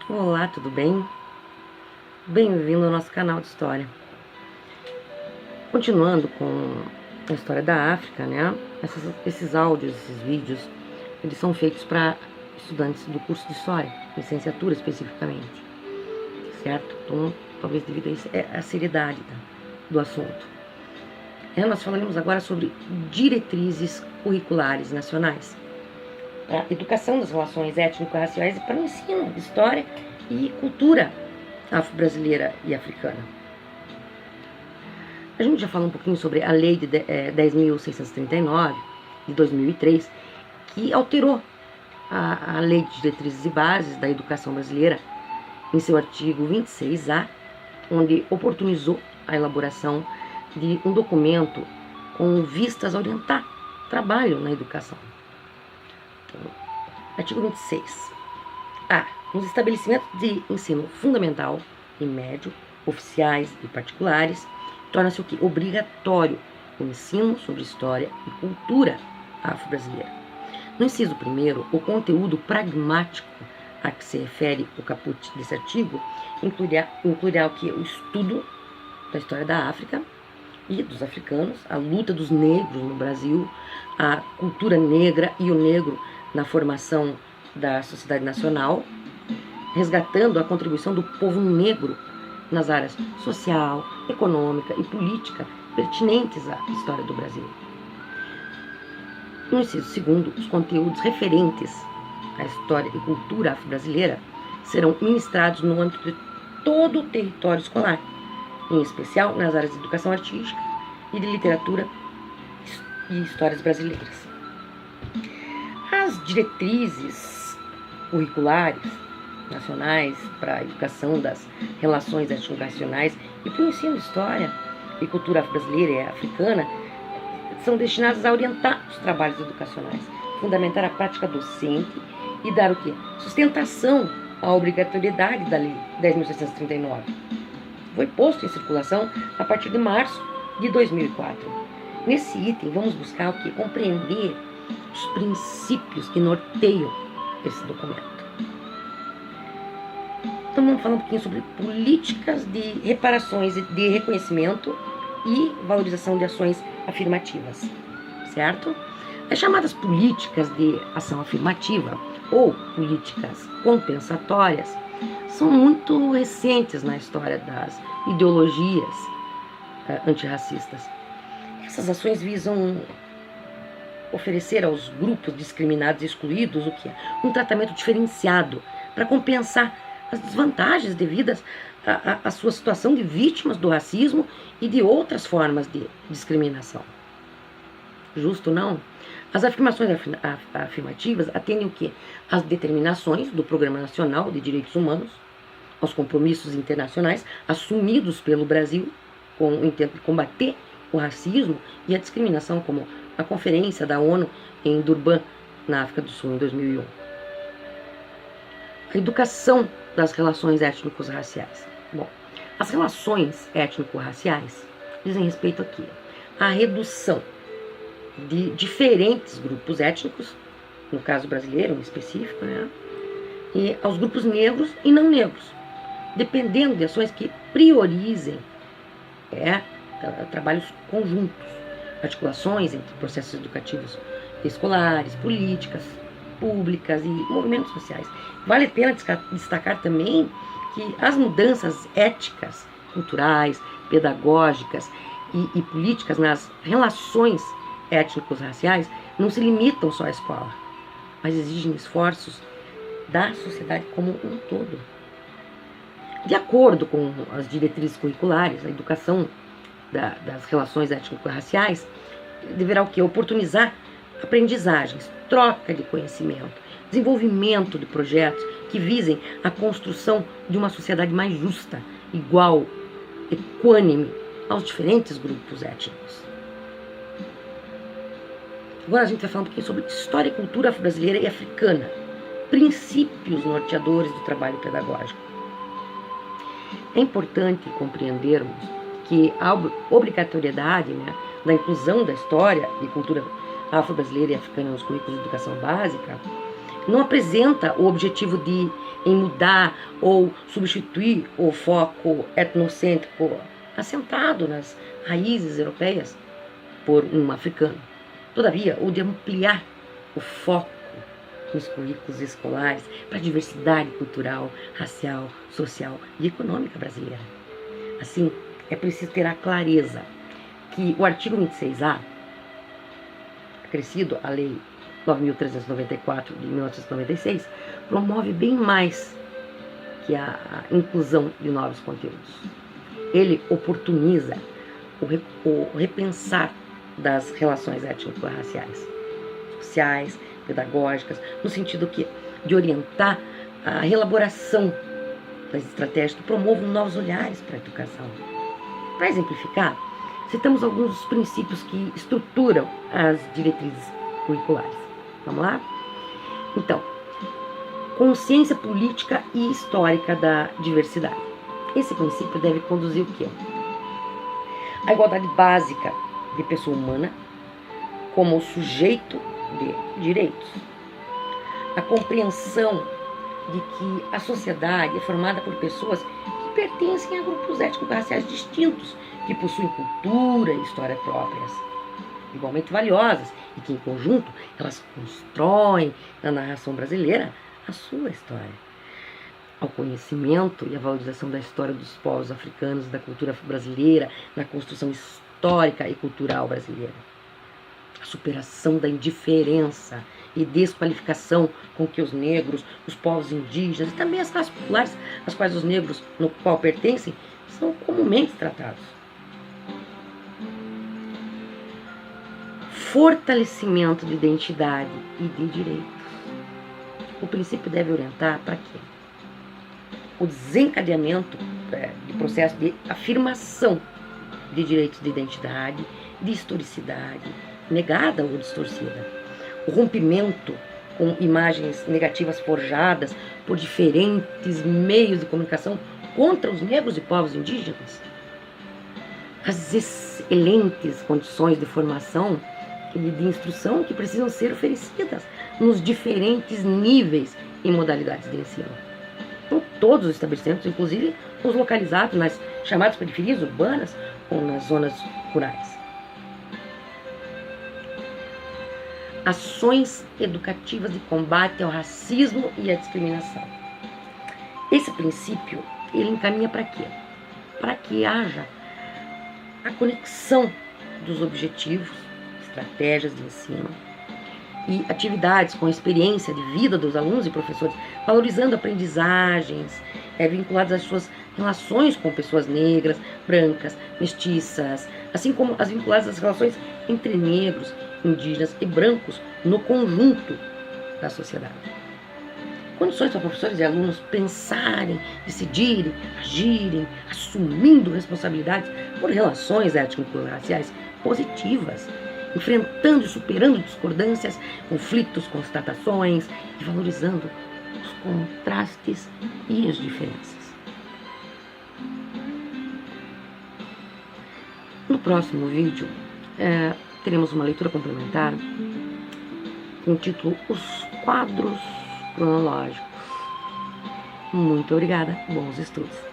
Olá, tudo bem? Bem-vindo ao nosso canal de história. Continuando com a história da África, né? Esses áudios, esses vídeos, eles são feitos para estudantes do curso de História, licenciatura especificamente, certo? Então, talvez devido a isso, é a seriedade do assunto. Nós falaremos agora sobre diretrizes curriculares nacionais para a educação das relações étnico-raciais e para o ensino de história e cultura afro-brasileira e africana. A gente já falou um pouquinho sobre a Lei de 10.639, de 2003, que alterou a Lei de Diretrizes e Bases da Educação Brasileira em seu artigo 26A, onde oportunizou a elaboração de um documento com vistas a orientar trabalho na educação. Então, artigo 26. Nos estabelecimentos de ensino fundamental e médio, oficiais e particulares, torna-se o que? Obrigatório o ensino sobre história e cultura afro-brasileira. No inciso 1º, o conteúdo pragmático a que se refere o caput desse artigo incluirá o que? O estudo da história da África e dos africanos, a luta dos negros no Brasil, a cultura negra e o negro na formação da sociedade nacional, resgatando a contribuição do povo negro nas áreas social, econômica e política pertinentes à história do Brasil. No inciso 2º, os conteúdos referentes à história e cultura afro-brasileira serão ministrados no âmbito de todo o território escolar, em especial nas áreas de educação artística e de literatura e histórias brasileiras. As diretrizes curriculares nacionais para a educação das relações étnico-raciais e para o ensino de história e cultura afro-brasileira e africana são destinadas a orientar os trabalhos educacionais, fundamentar a prática docente e dar o quê? Sustentação à obrigatoriedade da Lei 10.639. Foi posto em circulação a partir de março de 2004. Nesse item, vamos buscar o quê? Compreender os princípios que norteiam esse documento. Então vamos falar um pouquinho sobre políticas de reparações, de reconhecimento e valorização de ações afirmativas, certo? As chamadas políticas de ação afirmativa ou políticas compensatórias são muito recentes na história das ideologias antirracistas. Essas ações visam oferecer aos grupos discriminados e excluídos o que é? Um tratamento diferenciado para compensar as desvantagens devidas à sua situação de vítimas do racismo e de outras formas de discriminação. Justo, não? As afirmações afirmativas atendem o quê? Às determinações do Programa Nacional de Direitos Humanos, aos compromissos internacionais assumidos pelo Brasil com o intento de combater o racismo e a discriminação, como a Conferência da ONU em Durban, na África do Sul, em 2001. A educação das relações étnico-raciais. Bom, as relações étnico-raciais dizem respeito aqui à redução de diferentes grupos étnicos, no caso brasileiro em específico, né, e aos grupos negros e não negros, dependendo de ações que priorizem trabalhos conjuntos, articulações entre processos educativos escolares, políticas públicas e movimentos sociais. Vale a pena destacar também que as mudanças éticas, culturais, pedagógicas e políticas nas relações étnico-raciais não se limitam só à escola, mas exigem esforços da sociedade como um todo. De acordo com as diretrizes curriculares, a educação das relações étnico-raciais deverá o quê? Oportunizar aprendizagens, troca de conhecimento, desenvolvimento de projetos que visem a construção de uma sociedade mais justa, igual, equânime aos diferentes grupos étnicos. Agora a gente vai falar um pouquinho sobre história e cultura afro-brasileira e africana, princípios norteadores do trabalho pedagógico. É importante compreendermos que a obrigatoriedade da inclusão da história e cultura afro-brasileira e africana nos currículos de educação básica não apresenta o objetivo em mudar ou substituir o foco etnocêntrico assentado nas raízes europeias por um africano. Todavia, o de ampliar o foco nos currículos escolares para a diversidade cultural, racial, social e econômica brasileira. Assim, é preciso ter a clareza que o artigo 26A, acrescido à Lei 9.394 de 1996, promove bem mais que a inclusão de novos conteúdos. Ele oportuniza o repensar das relações étnico-raciais, sociais, pedagógicas, no sentido de orientar a elaboração das estratégias que promovam novos olhares para a educação. Para exemplificar, citamos alguns dos princípios que estruturam as diretrizes curriculares. Vamos lá? Então, consciência política e histórica da diversidade. Esse princípio deve conduzir o quê? A igualdade básica de pessoa humana como sujeito de direitos. A compreensão de que a sociedade é formada por pessoas que pertencem a grupos étnico-raciais distintos, que possuem cultura e história próprias, igualmente valiosas, e que, em conjunto, elas constroem na narração brasileira a sua história. Ao conhecimento e à valorização da história dos povos africanos e da cultura brasileira na construção histórica e cultural brasileira. A superação da indiferença e desqualificação com que os negros, os povos indígenas e também as classes populares, às quais os negros no qual pertencem, são comumente tratados. Fortalecimento de identidade e de direitos. O princípio deve orientar para quê? O desencadeamento de processo de afirmação de direitos de identidade, de historicidade, negada ou distorcida. O rompimento com imagens negativas forjadas por diferentes meios de comunicação contra os negros e povos indígenas. As excelentes condições de formação e de instrução que precisam ser oferecidas nos diferentes níveis e modalidades de ensino. Em todos os estabelecimentos, inclusive os localizados nas chamadas periferias urbanas ou nas zonas rurais. Ações educativas de combate ao racismo e à discriminação. Esse princípio, ele encaminha para quê? Para que haja a conexão dos objetivos, estratégias de ensino e atividades com a experiência de vida dos alunos e professores, valorizando aprendizagens vinculadas às suas relações com pessoas negras, brancas, mestiças, assim como as vinculadas às relações entre negros, indígenas e brancos no conjunto da sociedade. Condições para professores e alunos pensarem, decidirem, agirem, assumindo responsabilidades por relações étnico-raciais positivas, enfrentando e superando discordâncias, conflitos, constatações e valorizando os contrastes e as diferenças. No próximo vídeo, teremos uma leitura complementar com o título Os Quadros Cronológicos. Muito obrigada, bons estudos!